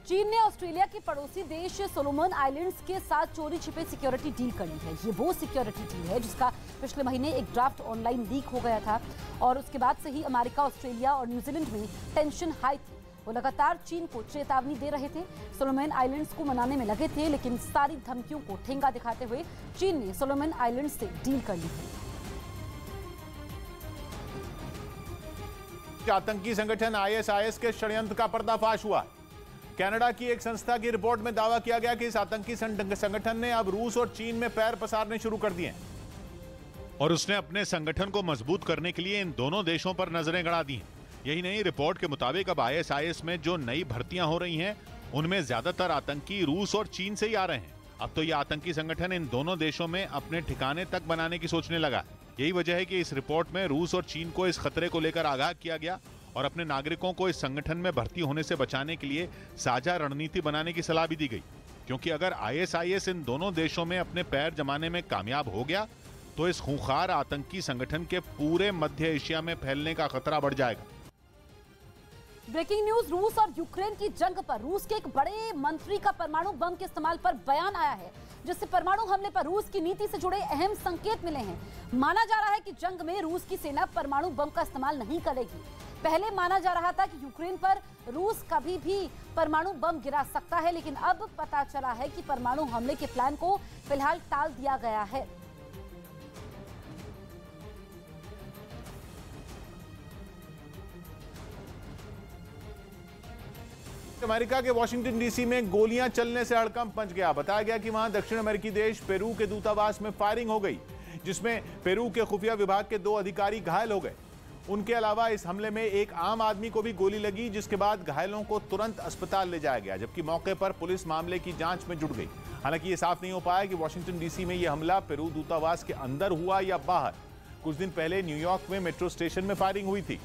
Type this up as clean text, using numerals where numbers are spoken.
चीन ने ऑस्ट्रेलिया के पड़ोसी देश सोलोमन आइलैंड्स के साथ चोरी छिपे सिक्योरिटी डील कर ली है। ये वो सिक्योरिटी डील है जिसका पिछले महीने एक ड्राफ्ट ऑनलाइन लीक हो गया था और उसके बाद से ही अमेरिका, ऑस्ट्रेलिया और न्यूजीलैंड में टेंशन हाई थी। वो लगातार चीन को चेतावनी दे रहे थे, सोलोमन आइलैंड्स को मनाने में लगे थे, लेकिन सारी धमकियों को ठेंगा दिखाते हुए चीन ने सोलोमन आइलैंड्स से डील कर ली है। आतंकी संगठन आईएसआईएस के षड्यंत्र का पर्दाफाश हुआ। कनाडा की एक संस्था की रिपोर्ट में दावा किया गया कि इस आतंकी संगठन ने अब रूस और चीन में पैर पसारने शुरू कर दिए और उसने अपने संगठन को मजबूत करने के लिए इन दोनों देशों पर नजरें गड़ा दी हैं। यही नहीं, रिपोर्ट के मुताबिक अब आईएसआईएस में जो नई भर्तियां हो रही हैं उनमें ज्यादातर आतंकी रूस और चीन से ही आ रहे हैं। अब तो यह आतंकी संगठन इन दोनों देशों में अपने ठिकाने तक बनाने की सोचने लगा। यही वजह है कि इस रिपोर्ट में रूस और चीन को इस खतरे को लेकर आगाह किया गया और अपने नागरिकों को इस संगठन में भर्ती होने से बचाने के लिए साझा रणनीति बनाने की सलाह भी दी गई। क्योंकि अगर आईएसआईएस इन दोनों देशों में अपने पैर जमाने में कामयाब हो गया तो इस खूंखार आतंकी संगठन के पूरे मध्य एशिया में फैलने का खतरा बढ़ जाएगा। ब्रेकिंग न्यूज, रूस और यूक्रेन की जंग पर रूस के एक बड़े मंत्री का परमाणु बम के इस्तेमाल पर बयान आया है, जिससे परमाणु हमले पर रूस की नीति से जुड़े अहम संकेत मिले हैं। माना जा रहा है कि जंग में रूस की सेना परमाणु बम का इस्तेमाल नहीं करेगी। पहले माना जा रहा था कि यूक्रेन पर रूस कभी भी परमाणु बम गिरा सकता है, लेकिन अब पता चला है कि परमाणु हमले के प्लान को फिलहाल टाल दिया गया है। अमेरिका के वॉशिंगटन डीसी में गोलियां चलने से हड़कंप मच गया। बताया गया कि वहां दक्षिण अमेरिकी देश पेरू के दूतावास में फायरिंग हो गई, जिसमें पेरू के खुफिया विभाग के 2 अधिकारी घायल हो गए। उनके अलावा इस हमले में एक आम आदमी को भी गोली लगी, जिसके बाद घायलों को तुरंत अस्पताल ले जाया गया, जबकि मौके पर पुलिस मामले की जांच में जुट गई। हालांकि ये साफ नहीं हो पाया कि वॉशिंगटन डीसी में यह हमला पेरू दूतावास के अंदर हुआ या बाहर। कुछ दिन पहले न्यूयॉर्क में मेट्रो स्टेशन में फायरिंग हुई थी।